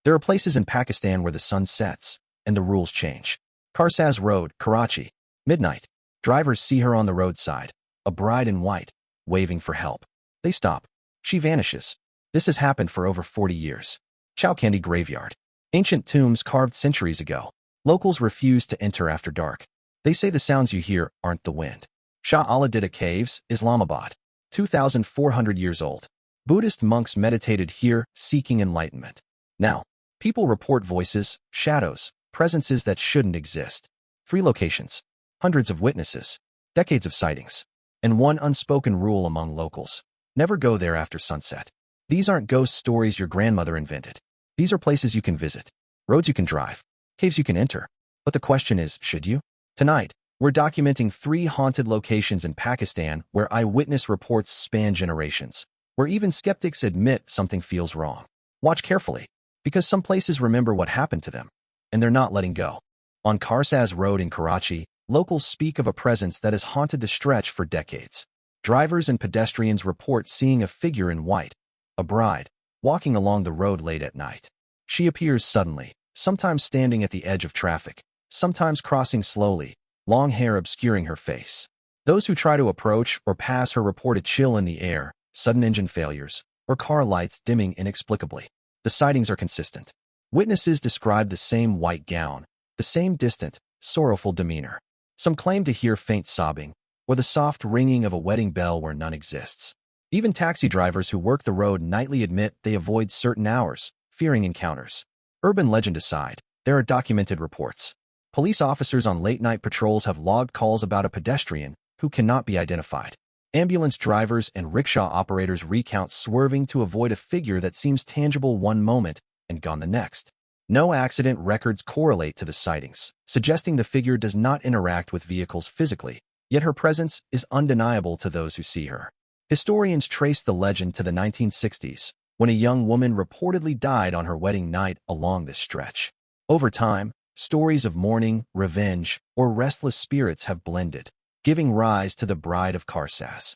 There are places in Pakistan where the sun sets, and the rules change. Karsaz Road, Karachi. Midnight. Drivers see her on the roadside, a bride in white, waving for help. They stop. She vanishes. This has happened for over 40 years. Chowkandi graveyard. Ancient tombs carved centuries ago. Locals refuse to enter after dark. They say the sounds you hear aren't the wind. Shah Ditta Caves, Islamabad. 2,400 years old. Buddhist monks meditated here, seeking enlightenment. Now, people report voices, shadows, presences that shouldn't exist. 3 locations. Hundreds of witnesses. Decades of sightings. And one unspoken rule among locals. Never go there after sunset. These aren't ghost stories your grandmother invented. These are places you can visit, roads you can drive, caves you can enter. But the question is, should you? Tonight, we're documenting 3 haunted locations in Pakistan where eyewitness reports span generations, where even skeptics admit something feels wrong. Watch carefully, because some places remember what happened to them, and they're not letting go. On Karsaz Road in Karachi, locals speak of a presence that has haunted the stretch for decades. Drivers and pedestrians report seeing a figure in white, a bride, walking along the road late at night. She appears suddenly, sometimes standing at the edge of traffic, sometimes crossing slowly, long hair obscuring her face. Those who try to approach or pass her report a chill in the air, sudden engine failures, or car lights dimming inexplicably. The sightings are consistent. Witnesses describe the same white gown, the same distant, sorrowful demeanor. Some claim to hear faint sobbing, or the soft ringing of a wedding bell where none exists. Even taxi drivers who work the road nightly admit they avoid certain hours, fearing encounters. Urban legend aside, there are documented reports. Police officers on late-night patrols have logged calls about a pedestrian who cannot be identified. Ambulance drivers and rickshaw operators recount swerving to avoid a figure that seems tangible one moment and gone the next. No accident records correlate to the sightings, suggesting the figure does not interact with vehicles physically, yet her presence is undeniable to those who see her. Historians trace the legend to the 1960s, when a young woman reportedly died on her wedding night along this stretch. Over time, stories of mourning, revenge, or restless spirits have blended, giving rise to the Bride of Karsaz.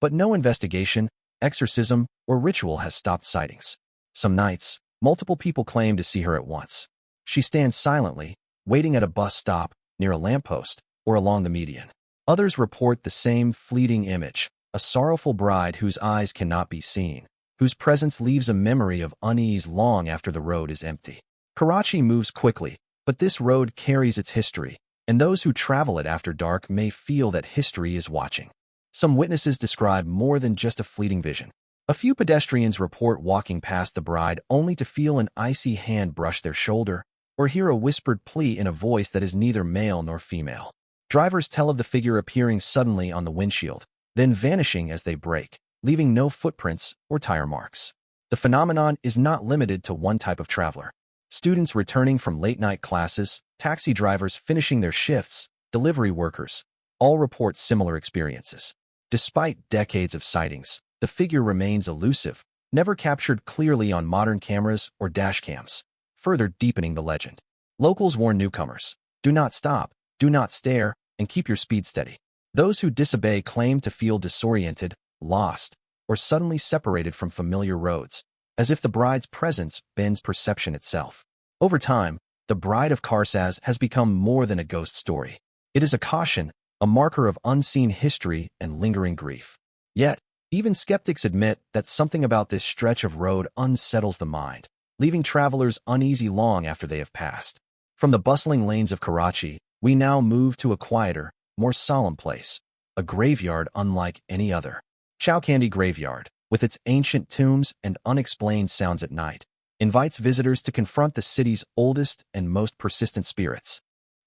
But no investigation, exorcism, or ritual has stopped sightings. Some nights, multiple people claim to see her at once. She stands silently, waiting at a bus stop, near a lamppost, or along the median. Others report the same fleeting image, a sorrowful bride whose eyes cannot be seen, whose presence leaves a memory of unease long after the road is empty. Karachi moves quickly, but this road carries its history, and those who travel it after dark may feel that history is watching. Some witnesses describe more than just a fleeting vision. A few pedestrians report walking past the bride only to feel an icy hand brush their shoulder, or hear a whispered plea in a voice that is neither male nor female. Drivers tell of the figure appearing suddenly on the windshield, then vanishing as they brake, leaving no footprints or tire marks. The phenomenon is not limited to one type of traveler. Students returning from late-night classes, taxi drivers finishing their shifts, delivery workers, all report similar experiences. Despite decades of sightings, the figure remains elusive, never captured clearly on modern cameras or dashcams, further deepening the legend. Locals warn newcomers, do not stop, do not stare, and keep your speed steady. Those who disobey claim to feel disoriented, lost, or suddenly separated from familiar roads, as if the bride's presence bends perception itself. Over time, the Bride of Karsaz has become more than a ghost story. It is a caution, a marker of unseen history and lingering grief. Yet, even skeptics admit that something about this stretch of road unsettles the mind, leaving travelers uneasy long after they have passed. From the bustling lanes of Karachi, we now move to a quieter, more solemn place, a graveyard unlike any other. Chowkandi Graveyard, with its ancient tombs and unexplained sounds at night, invites visitors to confront the city's oldest and most persistent spirits.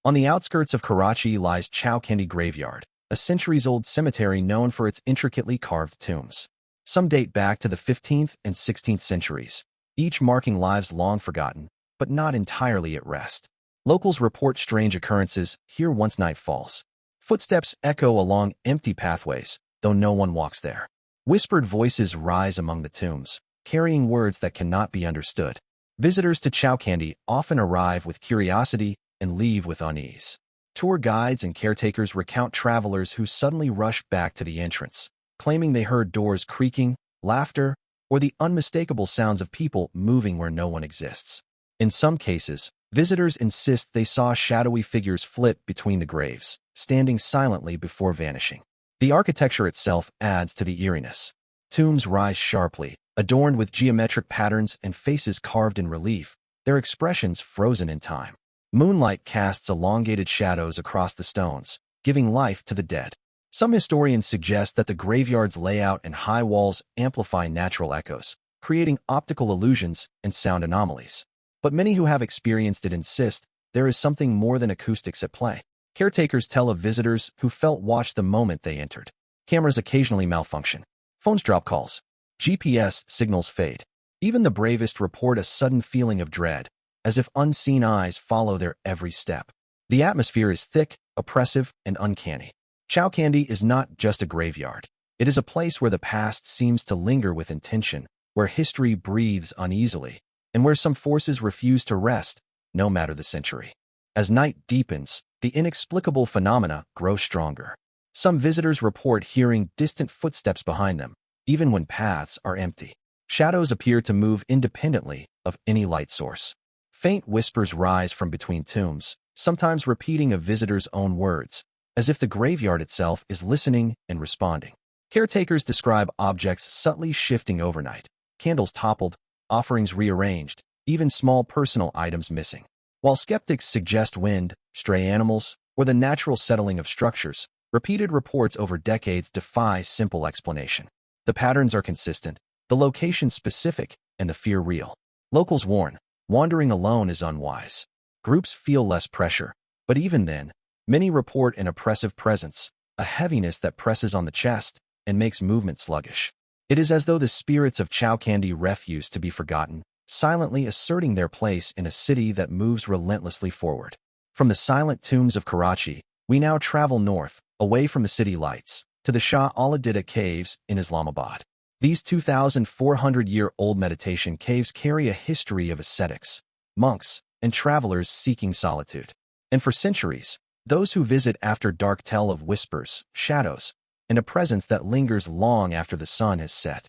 On the outskirts of Karachi lies Chowkandi Graveyard, a centuries-old cemetery known for its intricately carved tombs. Some date back to the 15th and 16th centuries, each marking lives long forgotten, but not entirely at rest. Locals report strange occurrences here once night falls. Footsteps echo along empty pathways, though no one walks there. Whispered voices rise among the tombs, carrying words that cannot be understood. Visitors to Chowkandi often arrive with curiosity and leave with unease. Tour guides and caretakers recount travelers who suddenly rush back to the entrance, claiming they heard doors creaking, laughter, or the unmistakable sounds of people moving where no one exists. In some cases, visitors insist they saw shadowy figures flit between the graves, standing silently before vanishing. The architecture itself adds to the eeriness. Tombs rise sharply, adorned with geometric patterns and faces carved in relief, their expressions frozen in time. Moonlight casts elongated shadows across the stones, giving life to the dead. Some historians suggest that the graveyard's layout and high walls amplify natural echoes, creating optical illusions and sound anomalies. But many who have experienced it insist there is something more than acoustics at play. Caretakers tell of visitors who felt watched the moment they entered. Cameras occasionally malfunction. Phones drop calls. GPS signals fade. Even the bravest report a sudden feeling of dread, as if unseen eyes follow their every step. The atmosphere is thick, oppressive, and uncanny. Chowkandi is not just a graveyard. It is a place where the past seems to linger with intention, where history breathes uneasily, and where some forces refuse to rest, no matter the century. As night deepens, the inexplicable phenomena grow stronger. Some visitors report hearing distant footsteps behind them, even when paths are empty. Shadows appear to move independently of any light source. Faint whispers rise from between tombs, sometimes repeating a visitor's own words, as if the graveyard itself is listening and responding. Caretakers describe objects subtly shifting overnight, candles toppled, offerings rearranged, even small personal items missing. While skeptics suggest wind, stray animals, or the natural settling of structures, repeated reports over decades defy simple explanation. The patterns are consistent, the location specific, and the fear real. Locals warn, wandering alone is unwise. Groups feel less pressure, but even then, many report an oppressive presence, a heaviness that presses on the chest and makes movement sluggish. It is as though the spirits of Chowkandi refuse to be forgotten, silently asserting their place in a city that moves relentlessly forward. From the silent tombs of Karachi, we now travel north, away from the city lights, to the Shah Ditta caves in Islamabad. These 2,400-year-old meditation caves carry a history of ascetics, monks, and travelers seeking solitude. And for centuries, those who visit after dark tell of whispers, shadows, and a presence that lingers long after the sun has set.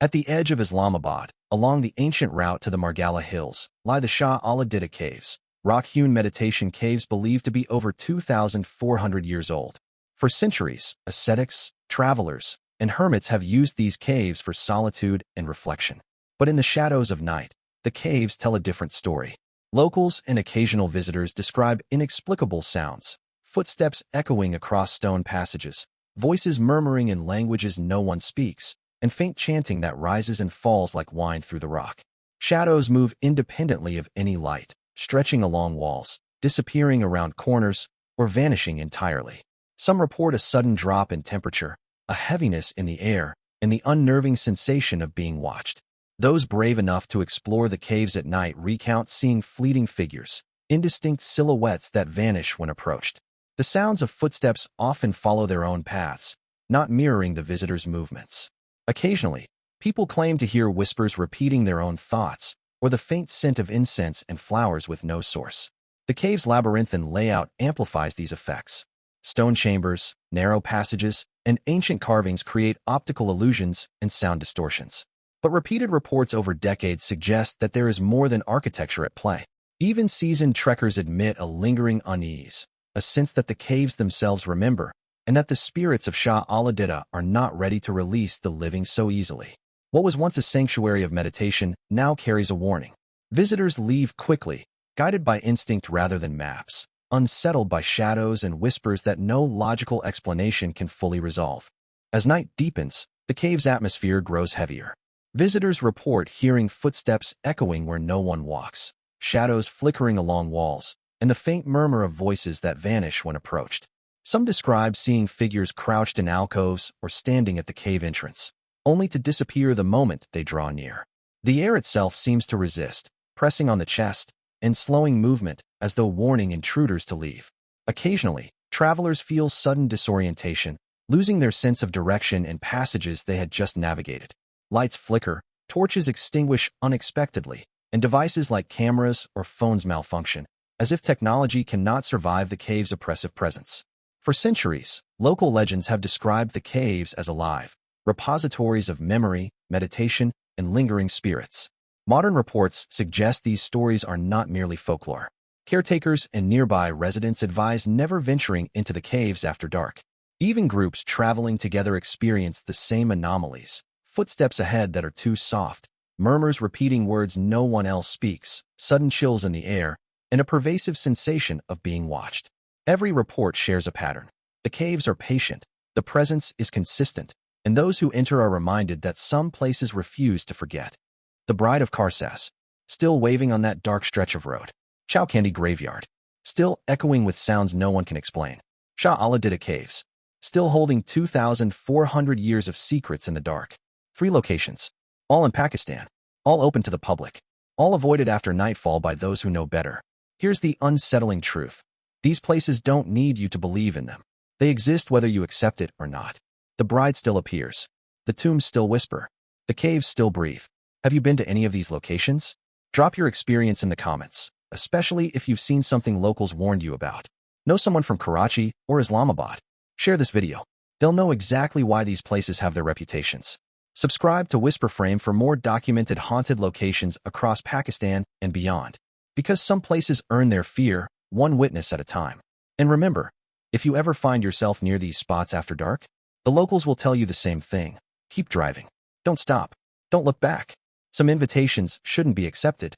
At the edge of Islamabad, along the ancient route to the Margala Hills, lie the Shah Ditta caves, rock-hewn meditation caves believed to be over 2,400 years old. For centuries, ascetics, travelers, and hermits have used these caves for solitude and reflection. But in the shadows of night, the caves tell a different story. Locals and occasional visitors describe inexplicable sounds, footsteps echoing across stone passages, voices murmuring in languages no one speaks, and faint chanting that rises and falls like wine through the rock. Shadows move independently of any light, stretching along walls, disappearing around corners, or vanishing entirely. Some report a sudden drop in temperature, a heaviness in the air, and the unnerving sensation of being watched. Those brave enough to explore the caves at night recount seeing fleeting figures, indistinct silhouettes that vanish when approached. The sounds of footsteps often follow their own paths, not mirroring the visitor's movements. Occasionally, people claim to hear whispers repeating their own thoughts, or the faint scent of incense and flowers with no source. The cave's labyrinthine layout amplifies these effects. Stone chambers, narrow passages, and ancient carvings create optical illusions and sound distortions. But repeated reports over decades suggest that there is more than architecture at play. Even seasoned trekkers admit a lingering unease, a sense that the caves themselves remember, and that the spirits of Shah Ditta are not ready to release the living so easily. What was once a sanctuary of meditation now carries a warning. Visitors leave quickly, guided by instinct rather than maps, unsettled by shadows and whispers that no logical explanation can fully resolve. As night deepens, the cave's atmosphere grows heavier. Visitors report hearing footsteps echoing where no one walks, shadows flickering along walls, and the faint murmur of voices that vanish when approached. Some describe seeing figures crouched in alcoves or standing at the cave entrance, only to disappear the moment they draw near. The air itself seems to resist, pressing on the chest and slowing movement as though warning intruders to leave. Occasionally, travelers feel sudden disorientation, losing their sense of direction in passages they had just navigated. Lights flicker, torches extinguish unexpectedly, and devices like cameras or phones malfunction, as if technology cannot survive the cave's oppressive presence. For centuries, local legends have described the caves as alive, repositories of memory, meditation, and lingering spirits. Modern reports suggest these stories are not merely folklore. Caretakers and nearby residents advise never venturing into the caves after dark. Even groups traveling together experience the same anomalies. Footsteps ahead that are too soft, murmurs repeating words no one else speaks, sudden chills in the air, and a pervasive sensation of being watched. Every report shares a pattern. The caves are patient, the presence is consistent, and those who enter are reminded that some places refuse to forget. The Bride of Karsaz, still waving on that dark stretch of road. Chowkandi graveyard, still echoing with sounds no one can explain. Shah Ditta caves, still holding 2,400 years of secrets in the dark. 3 locations, all in Pakistan, all open to the public, all avoided after nightfall by those who know better. Here's the unsettling truth. These places don't need you to believe in them. They exist whether you accept it or not. The bride still appears. The tombs still whisper. The caves still breathe. Have you been to any of these locations? Drop your experience in the comments, especially if you've seen something locals warned you about. Know someone from Karachi or Islamabad? Share this video. They'll know exactly why these places have their reputations. Subscribe to WhisprFrame for more documented haunted locations across Pakistan and beyond. Because some places earn their fear, one witness at a time. And remember, if you ever find yourself near these spots after dark, the locals will tell you the same thing. Keep driving. Don't stop. Don't look back. Some invitations shouldn't be accepted,